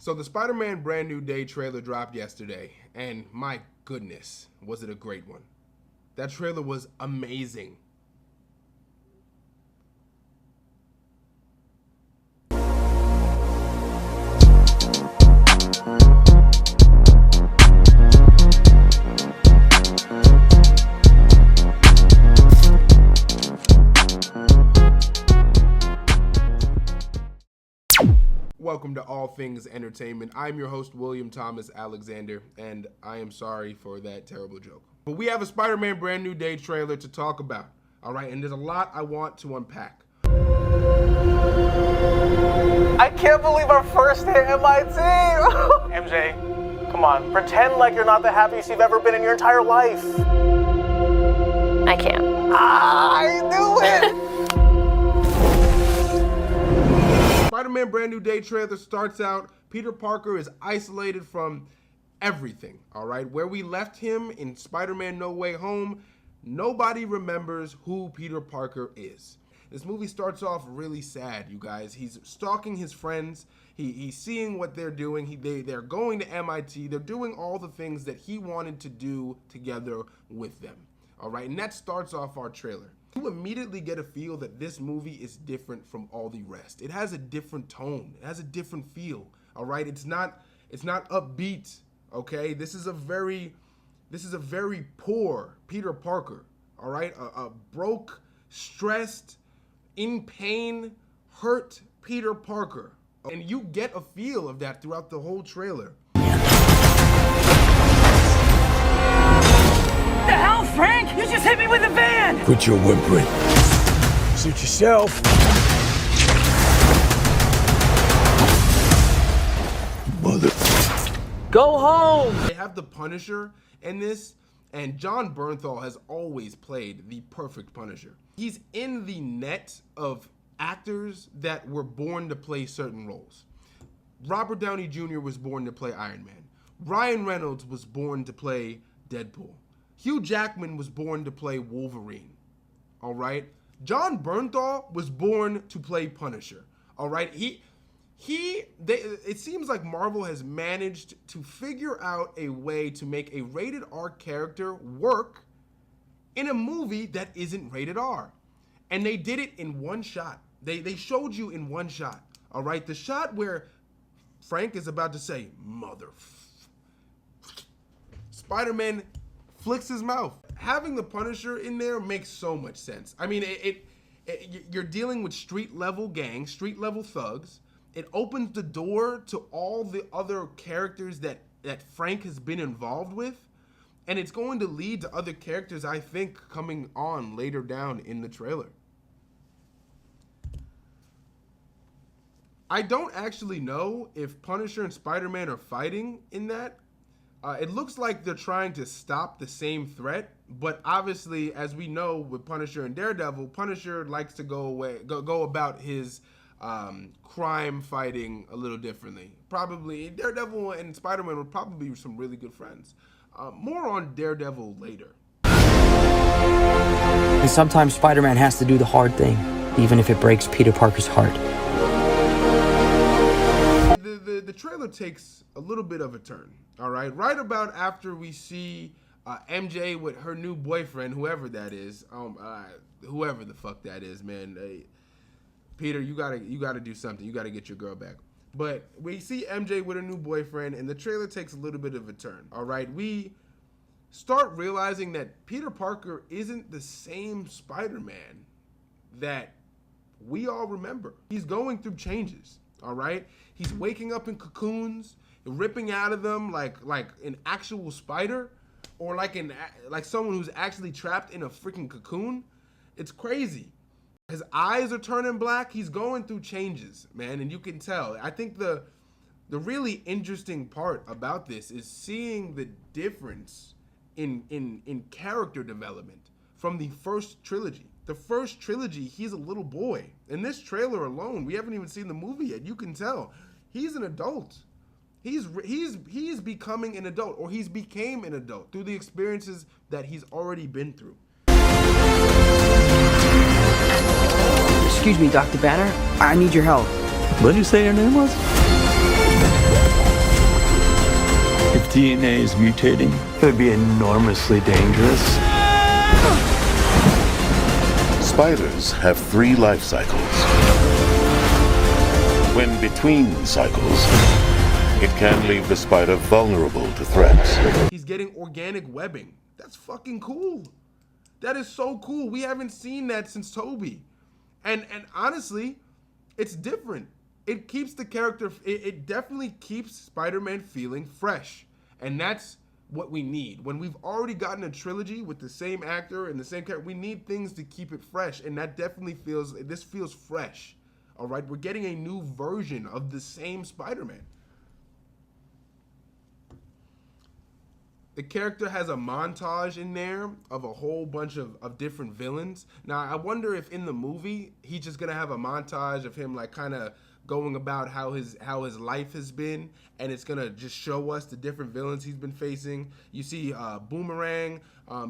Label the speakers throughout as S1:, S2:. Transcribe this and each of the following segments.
S1: So the Spider-Man Brand New Day trailer dropped yesterday, and my goodness, was it a great one. That trailer was amazing. Welcome to All Things Entertainment. I'm your host, William Thomas Alexander, and I am sorry for that terrible joke. But we have a Spider-Man Brand New Day trailer to talk about, all right? And there's a lot I want to unpack.
S2: I can't believe our first hit MIT! MJ, come on, pretend like you're not the happiest you've ever been in your entire life.
S3: I can't.
S2: I knew it!
S1: Spider-Man Brand New Day trailer starts out, Peter Parker is isolated from everything, all right? Where we left him in Spider-Man No Way Home, nobody remembers who Peter Parker is. This movie starts off really sad, you guys. He's stalking his friends. He's seeing what they're doing. They're going to MIT. They're doing all the things that he wanted to do together with them, all right? And that starts off our trailer. You immediately get a feel that this movie is different from all the rest. It has a different tone. It has a different feel. All right, it's not upbeat. Okay, this is a very poor Peter Parker. All right, a broke, stressed, in pain, hurt Peter Parker, and you get a feel of that throughout the whole trailer.
S4: What the hell, Frank? You just hit me with a van!
S5: Quit your whimpering. Suit yourself. Mother.
S4: Go home!
S1: They have the Punisher in this, and Jon Bernthal has always played the perfect Punisher. He's in the net of actors that were born to play certain roles. Robert Downey Jr. was born to play Iron Man. Ryan Reynolds was born to play Deadpool. Hugh Jackman was born to play Wolverine, all right? Jon Bernthal was born to play Punisher, all right? It seems like Marvel has managed to figure out a way to make a rated R character work in a movie that isn't rated R. And they did it in one shot. They showed you in one shot, all right? The shot where Frank is about to say, Spider-Man flicks his mouth. Having the Punisher in there makes so much sense. I mean, you're dealing with street level gangs, street level thugs. It opens the door to all the other characters that Frank has been involved with. And it's going to lead to other characters, I think, coming on later down in the trailer. I don't actually know if Punisher and Spider-Man are fighting in that. It looks like they're trying to stop the same threat, but obviously, as we know with Punisher and Daredevil, Punisher likes to go about his crime fighting a little differently. Probably Daredevil and Spider-Man would probably be some really good friends. More on Daredevil later.
S4: And sometimes Spider-Man has to do the hard thing, even if it breaks Peter Parker's heart.
S1: The trailer takes a little bit of a turn, all right? Right about after we see MJ with her new boyfriend, whoever that is, whoever the fuck that is, man. Peter, you gotta do something. You gotta get your girl back. But we see MJ with her new boyfriend, and the trailer takes a little bit of a turn, all right? We start realizing that Peter Parker isn't the same Spider-Man that we all remember. He's going through changes, all right? He's waking up in cocoons, ripping out of them like an actual spider, or like someone who's actually trapped in a freaking cocoon. It's crazy. His eyes are turning black. He's going through changes, man, and you can tell. I think the really interesting part about this is seeing the difference in character development from the first trilogy. The first trilogy, he's a little boy. In this trailer alone, we haven't even seen the movie yet. You can tell he's an adult. He's becoming an adult, or he's became an adult through the experiences that he's already been through.
S4: Excuse me, Dr. Banner. I need your help.
S5: What did you say your name was? DNA is mutating?
S6: It would be enormously dangerous.
S7: Spiders have 3 life cycles. When between cycles, it can leave the spider vulnerable to threats.
S1: He's getting organic webbing. That's fucking cool. That is so cool. We haven't seen that since Toby. And honestly, it's different. It keeps the character, it definitely keeps Spider-Man feeling fresh. And that's what we need. When we've already gotten a trilogy with the same actor and the same character, we need things to keep it fresh. And that definitely this feels fresh. All right, we're getting a new version of the same Spider-Man. The character has a montage in there of a whole bunch of different villains. Now, I wonder if in the movie, he's just gonna have a montage of him like kind of going about how his life has been, and it's gonna just show us the different villains he's been facing. You see Boomerang,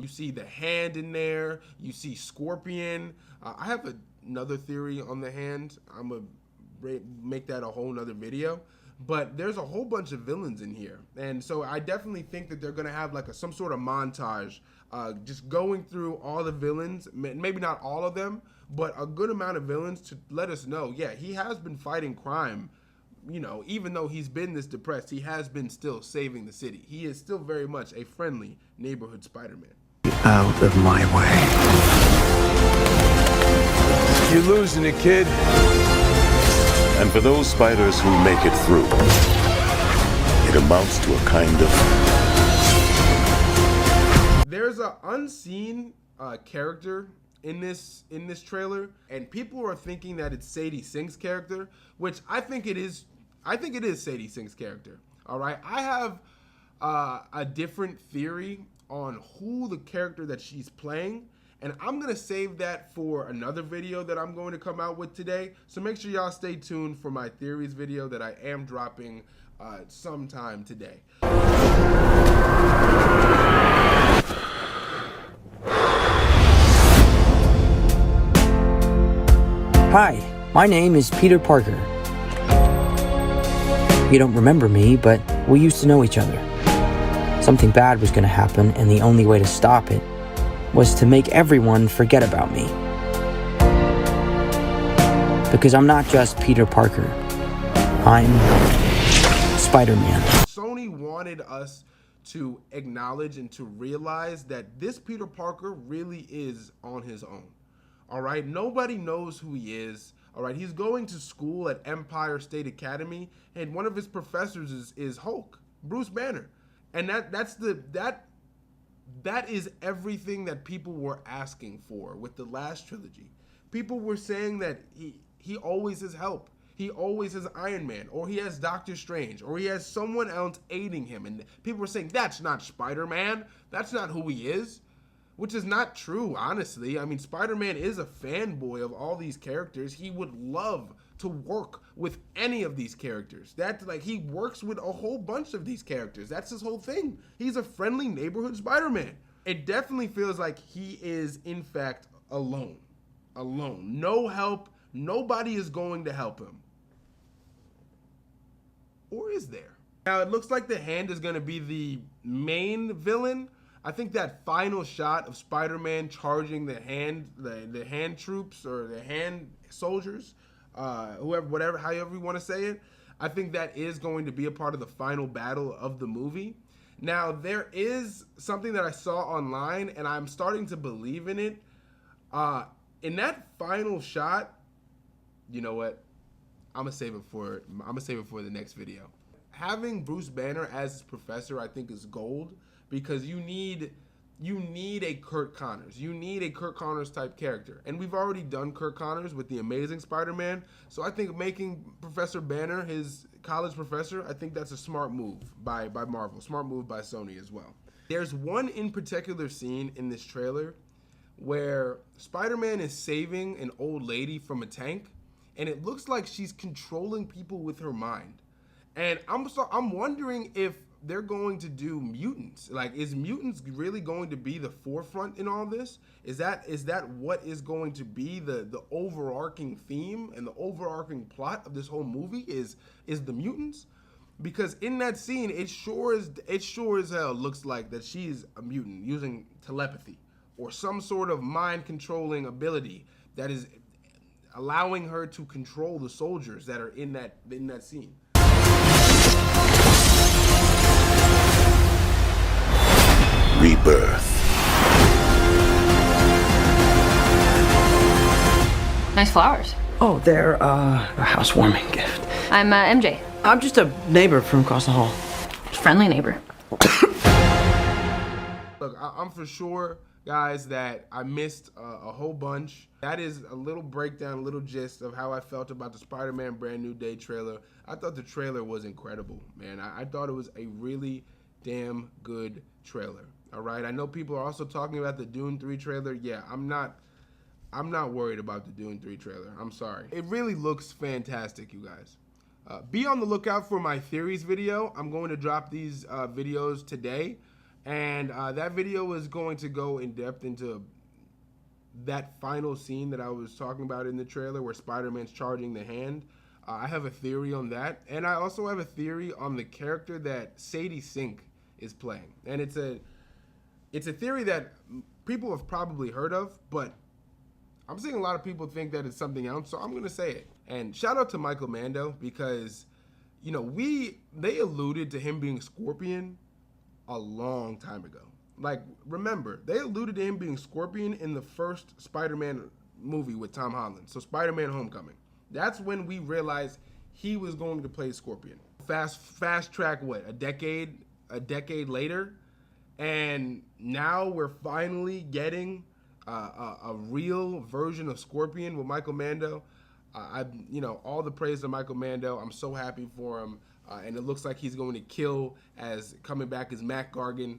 S1: you see the Hand in there, you see Scorpion. I have another theory on the Hand. I'm gonna make that a whole nother video. But there's a whole bunch of villains in here. And so I definitely think that they're going to have like some sort of montage just going through all the villains, maybe not all of them, but a good amount of villains to let us know, yeah, he has been fighting crime. You know, even though he's been this depressed, he has been still saving the city. He is still very much a friendly neighborhood Spider-Man.
S6: Out of my way.
S5: You're losing it, kid.
S7: And for those spiders who make it through, it amounts to a kind of...
S1: There's an unseen character in this trailer, and people are thinking that it's Sadie Sink's character, which I think it is. I think it is Sadie Sink's character. All right, I have a different theory on who the character that she's playing. And I'm going to save that for another video that I'm going to come out with today. So make sure y'all stay tuned for my theories video that I am dropping sometime today.
S4: Hi, my name is Peter Parker. You don't remember me, but we used to know each other. Something bad was going to happen, and the only way to stop it was to make everyone forget about me. Because I'm not just Peter Parker. I'm Spider-Man.
S1: Sony wanted us to acknowledge and to realize that this Peter Parker really is on his own. All right, nobody knows who he is. All right, he's going to school at Empire State Academy, and one of his professors is Hulk, Bruce Banner. And that is everything that people were asking for with the last trilogy. People were saying that he always has help. He always has Iron Man, or he has Doctor Strange, or he has someone else aiding him. And people were saying, that's not Spider-Man. That's not who he is. Which is not true, honestly. I mean, Spider-Man is a fanboy of all these characters. He would love to work with any of these characters. He works with a whole bunch of these characters. That's his whole thing. He's a friendly neighborhood Spider-Man. It definitely feels like he is, in fact, alone. Alone. No help. Nobody is going to help him. Or is there? Now, it looks like the Hand is going to be the main villain. I think that final shot of Spider-Man charging the hand troops or the hand soldiers, however you want to say it, I think that is going to be a part of the final battle of the movie. Now, there is something that I saw online, and I'm starting to believe in it. In that final shot, you know what? I'm gonna save it for the next video. Having Bruce Banner as his professor, I think, is gold. Because you need a Curt Connors. You need a Curt Connors type character. And we've already done Curt Connors with The Amazing Spider-Man. So I think making Professor Banner his college professor, I think that's a smart move by Marvel. Smart move by Sony as well. There's one in particular scene in this trailer where Spider-Man is saving an old lady from a tank. And it looks like she's controlling people with her mind. And I'm wondering if they're going to do mutants. Like, is mutants really going to be the forefront in all this? Is that what is going to be the overarching theme and the overarching plot of this whole movie is the mutants? Because in that scene, it sure as hell looks like that she's a mutant using telepathy or some sort of mind controlling ability that is allowing her to control the soldiers that are in that scene.
S7: Rebirth.
S3: Nice flowers.
S4: Oh, they're a housewarming gift.
S3: I'm MJ.
S4: I'm just a neighbor from across the hall.
S3: Friendly neighbor.
S1: Look, I'm for sure, guys, that I missed a whole bunch. That is a little breakdown, a little gist of how I felt about the Spider-Man Brand New Day trailer. I thought the trailer was incredible, man. I thought it was a really damn good trailer. All right, I know people are also talking about the Dune 3 trailer. Yeah, I'm not worried about the Dune 3 trailer. I'm sorry. It really looks fantastic, you guys. Be on the lookout for my theories video. I'm going to drop these videos today, and that video is going to go in depth into that final scene that I was talking about in the trailer where Spider-Man's charging the hand. I have a theory on that, and I also have a theory on the character that Sadie Sink is playing. And it's a theory that people have probably heard of, but I'm seeing a lot of people think that it's something else, so I'm gonna say it. And shout out to Michael Mando, because, you know, they alluded to him being Scorpion a long time ago. Like, remember, they alluded to him being Scorpion in the first Spider-Man movie with Tom Holland, so Spider-Man Homecoming. That's when we realized he was going to play Scorpion. Fast track, what, a decade later, and now we're finally getting a real version of Scorpion with Michael Mando. All the praise to Michael Mando. I'm so happy for him, and it looks like he's going to kill as coming back as Mac Gargan.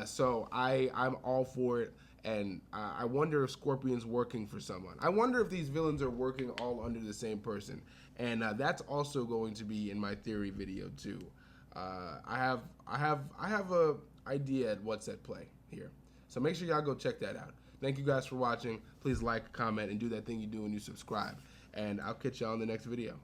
S1: So I'm all for it, and I wonder if Scorpion's working for someone. I wonder if these villains are working all under the same person, and that's also going to be in my theory video too. I have a idea at what's at play here, so make sure y'all go check that out. Thank you guys for watching. Please like, comment, and do that thing you do when you subscribe. And I'll catch y'all in the next video.